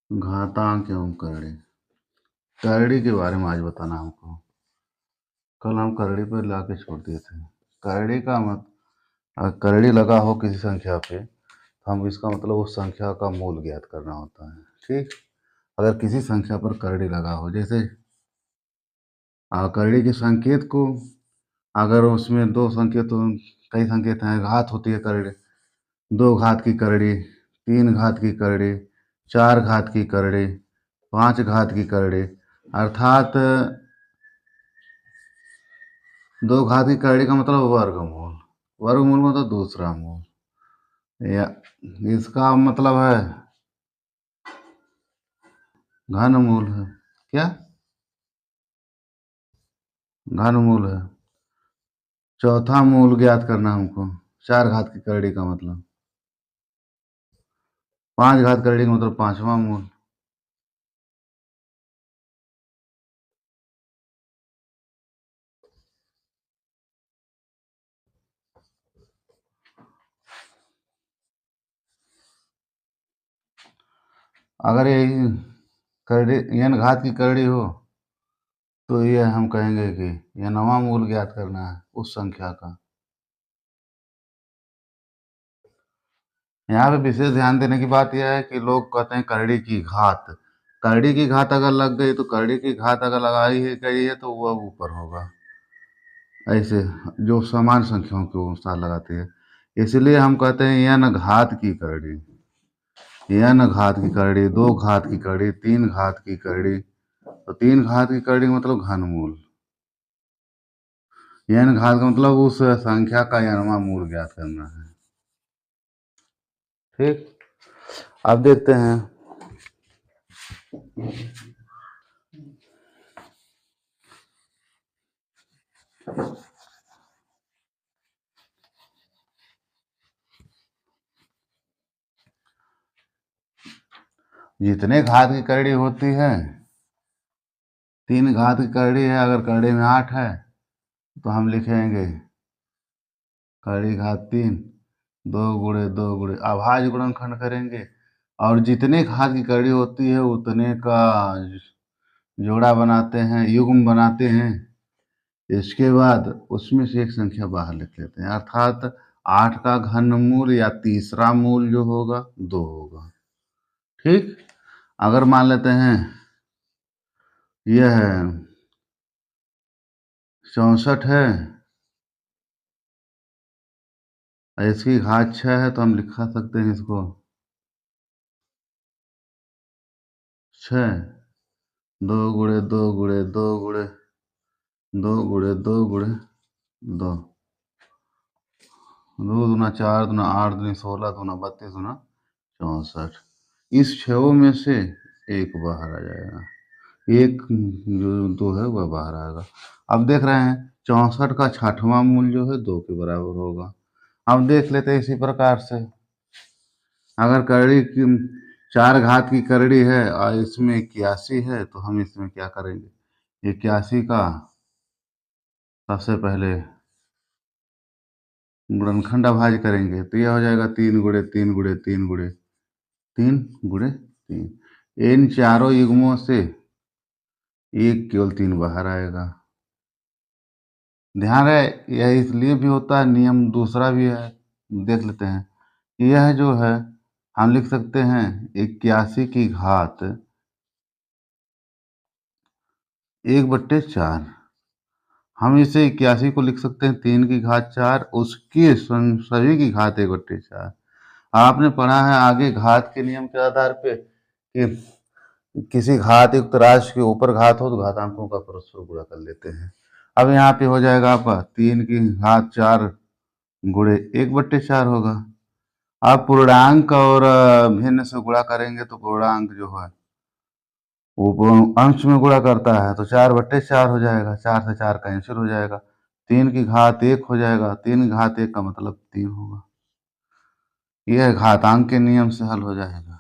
घातांक एवं करड़ी। करड़ी के बारे में आज बताना हमको। कल हम करड़ी पर ला के छोड़ दिए थे। करड़ी का अगर करड़ी लगा हो किसी संख्या पे तो हम इसका मतलब उस संख्या का मूल ज्ञात करना होता है। ठीक। अगर किसी संख्या पर करड़ी लगा हो, जैसे करड़ी के संकेत को, अगर उसमें दो संकेत, कई संकेत हैं, घात होती है करड़ी, 2 घात की करड़ी, 3 घात की करड़ी, 4 घात की करड़ी, 5 घात की करड़ी, अर्थात 2 घात की करड़ी का मतलब वर्गमूल। वर्गमूल मतलब दूसरा मूल, या इसका मतलब है घनमूल है। क्या? घनमूल है। चौथा मूल ज्ञात करना हमको। 4 घात की करड़ी का मतलब, 5 घात करड़ी का मतलब पांचवा मूल। अगर ये करड़ी n घात की करड़ी हो तो ये हम कहेंगे कि यह नवा मूल ज्ञात करना है उस संख्या का। यहाँ पे विशेष ध्यान देने की बात यह है कि लोग कहते हैं करड़ी की घात। करड़ी की घात अगर लग गई तो करड़ी की घात अगर लगाई ही गई है तो वह ऊपर होगा, ऐसे जो समान संख्याओं के अनुसार लगाती है। इसलिए हम कहते हैं n घात की करड़ी, n घात की करड़ी, 2 घात की करड़ी, 3 घात की करड़ी। तो 3 घात की करड़ी मतलब घनमूल। n घात का मतलब उस संख्या का nवां मूल ज्ञात करना है। ठीक। अब देखते हैं जितने घात की करड़ी होती है, 3 घात की करड़ी है, अगर करड़ी में 8 है तो हम लिखेंगे करड़ी घात 3, 2 × 2 × अभाज्य गुणनखंड करेंगे, और जितने घात की करड़ी होती है उतने का जोड़ा बनाते हैं, युग्म बनाते हैं। इसके बाद उसमें से एक संख्या बाहर लिख लेते हैं, अर्थात 8 का घनमूल या तीसरा मूल जो होगा 2 होगा। ठीक। अगर मान लेते हैं यह 64 है और इसकी घात 6 है तो हम लिखा सकते हैं इसको 6, 2 × 2 × 2 × 2 × 2, 2×4 × 8 × 16 × 32 × 64। इस 6 में से एक बाहर आ जाएगा, एक जो 2 है वह बाहर आएगा। अब देख रहे हैं 64 का 6वां मूल जो है 2 के बराबर होगा। अब देख लेते हैं इसी प्रकार से, अगर करड़ी की 4 घात की करड़ी है और इसमें 81 है तो हम इसमें क्या करेंगे, 81 का सबसे पहले गुणनखंड अभाज्य करेंगे तो यह हो जाएगा 3 × 3 × 3 × 3 इन चारों युग्मों से एक केवल 3 बाहर आएगा। ध्यान रहे यह इसलिए भी होता है, नियम दूसरा भी है, देख लेते हैं। यह जो है हम लिख सकते हैं 81 की घात 1/4। हम इसे 81 को लिख सकते हैं 3 की घात 4, उसके सभी की घात 1/4। आपने पढ़ा है आगे घात के नियम के आधार पे कि किसी घात युक्त राशि के ऊपर घात हो तो घातांकों का परस्पर गुणा कर लेते हैं। अब यहाँ पे हो जाएगा आपका 3 की घात 4 गुणे 1/4 होगा। अब पूर्णांक और भिन्न से गुणा करेंगे तो पूर्णांक जो है वो अंश में गुणा करता है तो 4/4 हो जाएगा, 4 से 4 कैंसिल हो जाएगा, 3 की घात 1 हो जाएगा, 3 की घात 1 का मतलब 3 होगा। यह घातांक के नियम से हल हो जाएगा,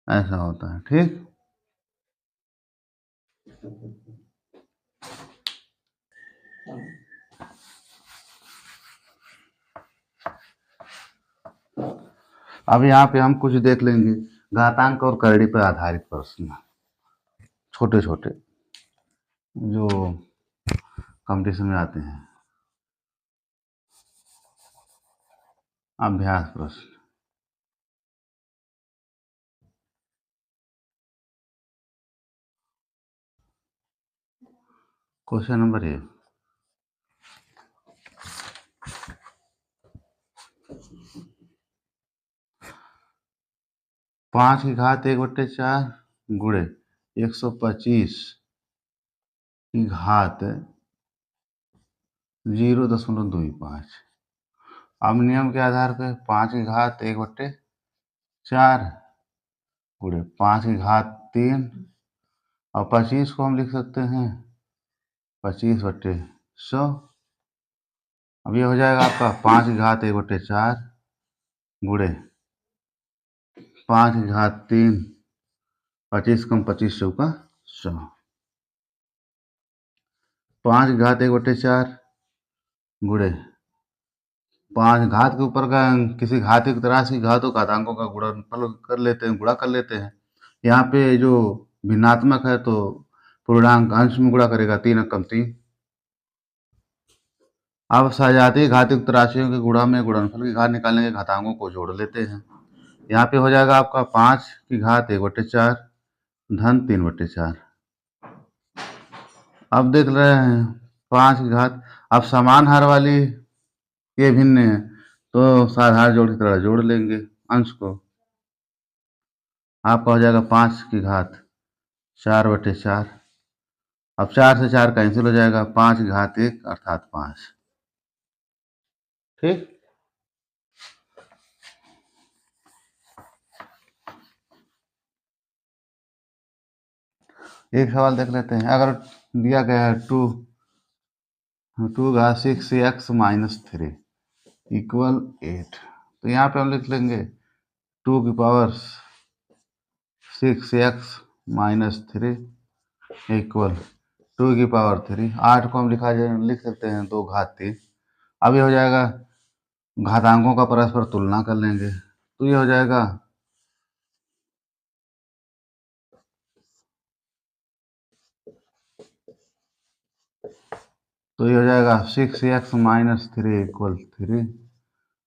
ऐसा होता है। ठीक। अब यहाँ पे हम कुछ देख लेंगे। घातांक और करड़ी पर आधारित प्रश्न, छोटे छोटे जो कंपटीशन में आते हैं। अभ्यास प्रश्न। क्वेश्चन नंबर 1, 5 की घात 1/4 गुणे 125 की घात 0.25। अब नियम के आधार पर 5 की घात 1/4 गुणे 5 की घात 3 और 25 को हम लिख सकते हैं 25/100। अब ये हो जाएगा आपका 5 की घात 1/4 गुणे 5 की घात 3, 25 कम 25 चौका 100। 5 की घात 1/4 गुणे 5 घात के ऊपर का किसी घातिक राशि की घातों घातांकों का गुणनफल कर लेते हैं, गुणा कर लेते हैं। यहाँ पे जो भिन्नात्मक है तो पूर्णांक अंश में गुणा करेगा, 3 कम 3। अब सजातीय घातिक राशियों के गुणा में गुणनफल की घात निकालने के घातांकों को जोड़ लेते हैं। यहाँ पे हो जाएगा आपका 5 की घात 1/4 धन 3/4। अब देख रहे हैं 5 की घात, अब समान हार वाली ये भिन्न है तो साधार जोड़ की तरह जोड़ लेंगे अंश को। आपका हो जाएगा 5 की घात 4/4। अब 4 से 4 कैंसिल हो जाएगा, 5 की घात 1 अर्थात 5। ठीक। एक सवाल देख लेते हैं। अगर दिया गया है 2 घात 6x - 3 इक्वल 8, तो यहाँ पे हम लिख लेंगे 2 की पावर 6x - 3 इक्वल 2 की पावर 3। 8 को हम लिख सकते हैं 2 घात 3। अब ये हो जाएगा, घातांकों का परस्पर तुलना कर लेंगे तो ये हो जाएगा 6x - 3 इक्वल 3।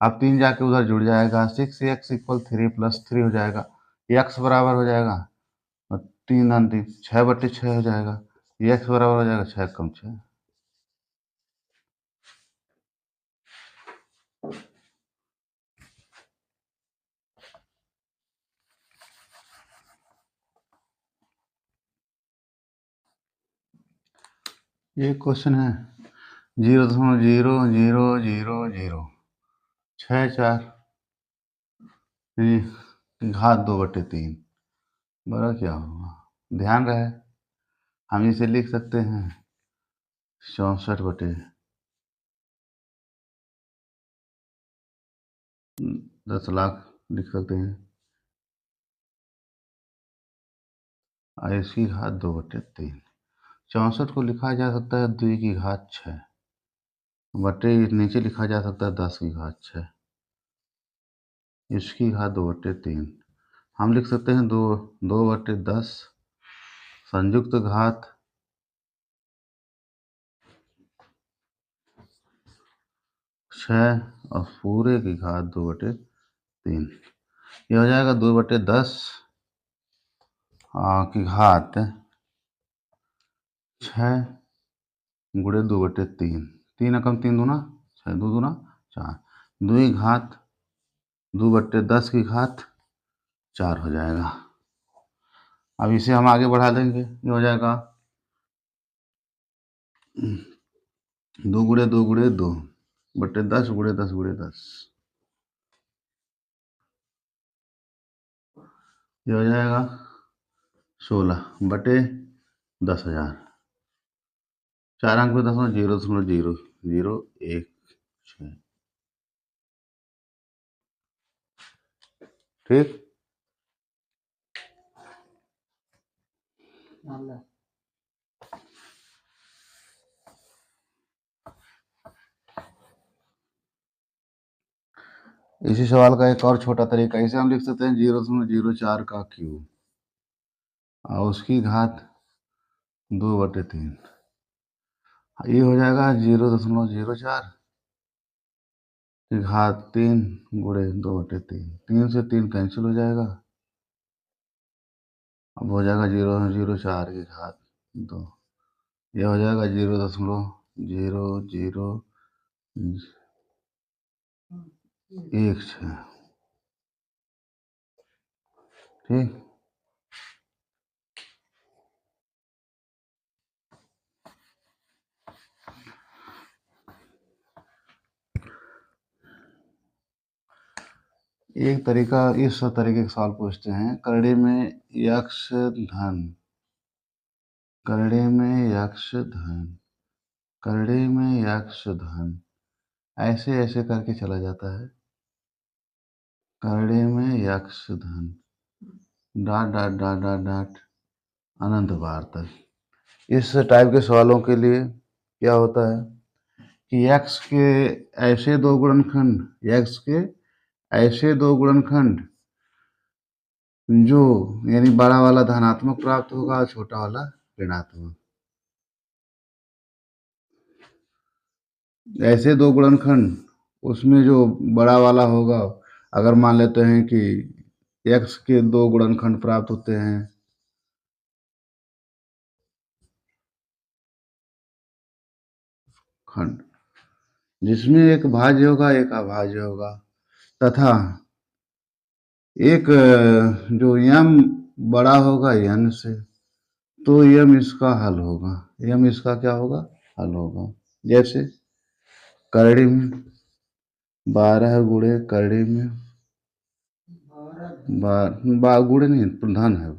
अब 3 जाके उधर जुड़ जाएगा, 6x इक्वल 3 + 3 हो जाएगा। x बराबर हो जाएगा 3 धन 3 6/6 हो जाएगा। x बराबर हो जाएगा 6 कम 6। ये क्वेश्चन है 0.0000064 घात 2/3 बड़ा क्या होगा। ध्यान रहे हम इसे लिख सकते हैं 64/10,00,000 लिख सकते हैं। और इसकी घात 2/3। 64 को लिखा जा सकता है 2 की घात 6 बटे, नीचे लिखा जा सकता है 10 की घात 6। इसकी घात 2/3 हम लिख सकते हैं 2/10 संयुक्त घात 6 और पूरे की घात 2/3। ये हो जाएगा 2/10 की घात 6 गुणे 2/3। 3 कम 3 दूना 6, 2 दूना 4, 2 की घात 2/10 की घात 4 हो जाएगा। अब इसे हम आगे बढ़ा देंगे, ये हो जाएगा 2 गुणे 2 गुणे 2/10 गुणे 10 गुणे 10। ये हो जाएगा 16/10,000। 4 अंक में 10 0.000016। ठीक। इसी सवाल का एक और छोटा तरीका, इसे हम लिख सकते हैं 0.04 का क्यूब और उसकी घात 2/3। ये हो जाएगा 0.04 की घात 3 गुणे 2/3। 3 से 3 कैंसिल हो जाएगा, अब हो जाएगा 0.04 की घात 2। ये हो जाएगा 0.0016। ठीक। एक तरीका, इस तरीके के सवाल पूछते हैं, करड़े में यक्ष धन, करड़े में यक्ष धन, करड़े में यक्ष धन, ऐसे ऐसे करके चला जाता है। करड़े में यक्ष धन dot dot dot dot dot अनंत बार तक। इस टाइप के सवालों के लिए क्या होता है कि x के ऐसे दो गुणनखंड, x के ऐसे दो गुणनखंड जो यानी बड़ा वाला धनात्मक प्राप्त होगा और छोटा वाला ऋणात्मक, ऐसे दो गुणनखंड उसमें जो बड़ा वाला होगा, अगर मान लेते हैं कि x के दो गुणनखंड प्राप्त होते हैं, खंड जिसमें एक भाज्य होगा एक अभाज्य होगा, तथा एक जो यम बड़ा होगा n से, तो यम इसका हल होगा, यम इसका क्या होगा, हल होगा। जैसे करड़ी में 12 गुणे करड़ी में गुणे नहीं, धन है,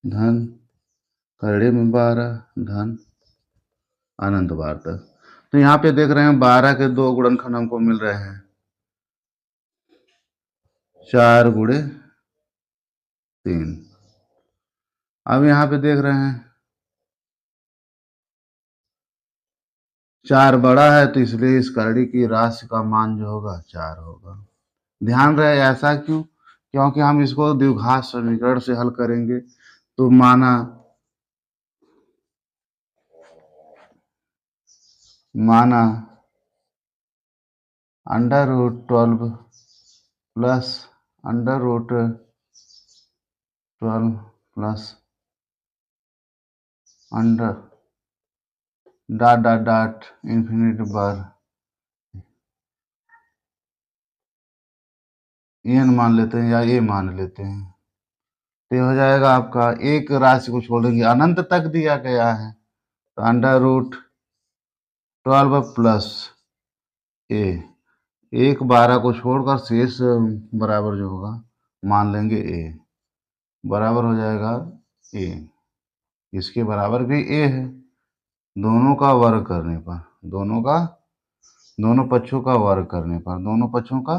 धन करड़ी में 12 धन अनंत बार तक। तो यहाँ पे देख रहे हैं 12 के दो गुणनखंड हमको मिल रहे हैं 4 गुणे 3। अब यहाँ पे देख रहे हैं 4 बड़ा है, तो इसलिए इस करड़ी की राशि का मान जो होगा 4 होगा। ध्यान रहे ऐसा क्यों, क्योंकि हम इसको द्विघात समीकरण से हल करेंगे। तो माना √12 plus √12 plus under dot dot dot infinity बार n मान लेते हैं या a मान लेते हैं, तो ये हो जाएगा आपका, एक राशि को छोड़ेंगे, अनंत तक दिया गया है, तो √12 प्लस a, एक 12 को छोड़कर शेष बराबर जो होगा मान लेंगे a, बराबर हो जाएगा a। इसके बराबर भी a है, दोनों का वर्ग करने पर, दोनों पक्षों का वर्ग करने पर, दोनों पक्षों का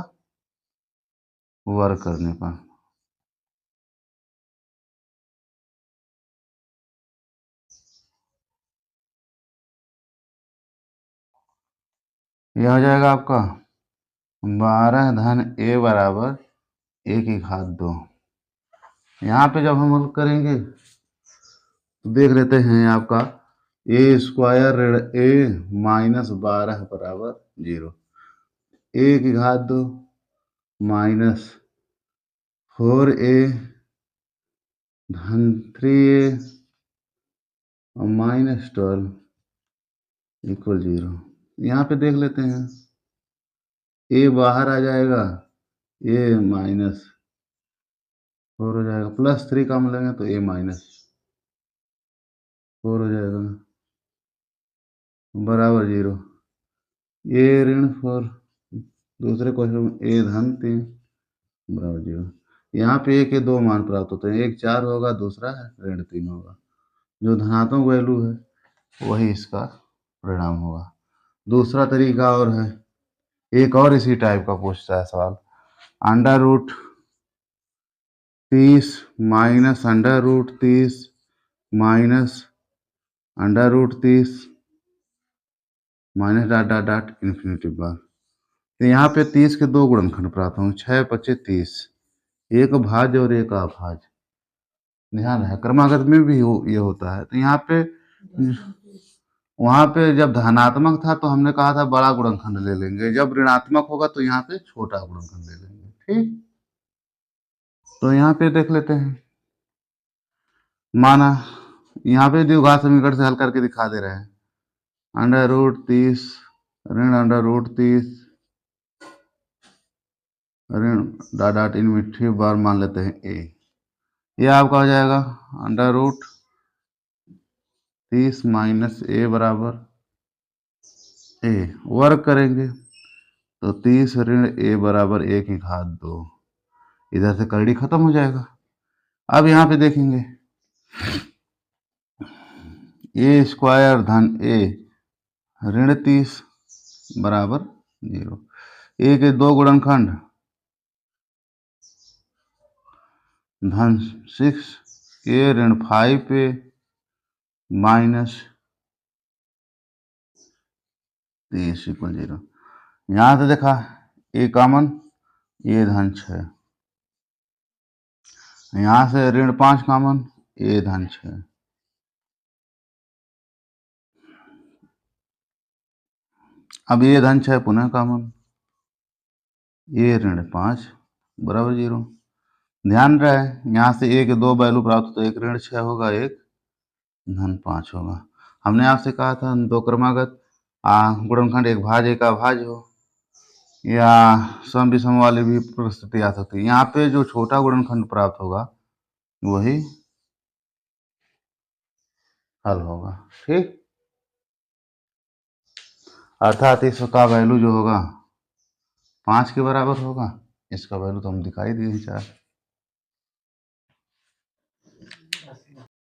वर्ग करने पर यह हो जाएगा आपका 12 धन a बराबर a की घात 2। यहाँ पे जब हम हल करेंगे तो देख लेते हैं आपका a² a माइनस 12 बराबर 0, a की घात 2 माइनस 4a धन 3a और माइनस 12 इक्वल 0। यहाँ पे देख लेते हैं a बाहर आ जाएगा, a माइनस 4 हो जाएगा, प्लस 3 का हम लेंगे तो a माइनस 4 हो जाएगा, बराबर 0। a ऋण 4, दूसरे क्वेश्चन में a धन 3 बराबर 0। यहाँ पे a के दो मान प्राप्त होते हैं, एक 4 होगा, दूसरा है ऋण 3 होगा। जो धनात्मक वैल्यू है वही इसका परिणाम होगा। दूसरा तरीका और है, एक और इसी टाइप का पूछता है सवाल, √30 minus √30 minus √30 minus dot dot dot infinity बार। तो यहाँ पे 30 के दो गुणनखंड प्राप्त होंगे, 6 पच्चे 30, एक भाज्य और एक अभाज्य। ध्यान है क्रमागत में भी ये होता है। तो यहाँ पे वहां पे जब धनात्मक था तो हमने कहा था बड़ा गुणनखंड ले लेंगे, जब ऋणात्मक होगा तो यहाँ पे छोटा गुणनखंड ले लेंगे। ठीक, तो यहाँ पे देख लेते हैं। माना यहाँ पे द्विघात समीकरण से हल करके दिखा दे रहे हैं। अंडर रूट 30 ऋण अंडर रूट 30 ऋण डॉट डॉट इनमिटिव बार मान लेते हैं ए। ये आपका हो जाएगा अंडर रूट 30 माइनस ए बराबर ए, वर्ग करेंगे तो 30 ऋण ए बराबर ए की घात 2, इधर से करड़ी खत्म हो जाएगा। अब यहाँ पे देखेंगे ए स्क्वायर धन ए ऋण 30 बराबर 0। ए के दो गुणनखंड धन 6 ए ऋण 5 पे माइनस 30 इक्वल 0। यहाँ से देखा ए कॉमन, ए धन 6, यहाँ से ऋण 5 कॉमन, ए धन 6। अब ए धन 6 पुनः कॉमन, ए ऋण 5 बराबर 0। ध्यान रहे यहाँ से ए के दो वैल्यू प्राप्त, तो एक ऋण 6 होगा, एक धन 5 होगा। हमने आपसे कहा था दो क्रमागत गुणनखंड एक भाज्य एक अभाज्य हो, या सम विषम वाली भी परिस्थिति आ सकती है। यहाँ पे जो छोटा गुणनखंड प्राप्त होगा वही हल होगा। ठीक, अर्थात इसका वैल्यू जो होगा 5 के बराबर होगा। इसका वैल्यू तो हम दिखाई दिए 4।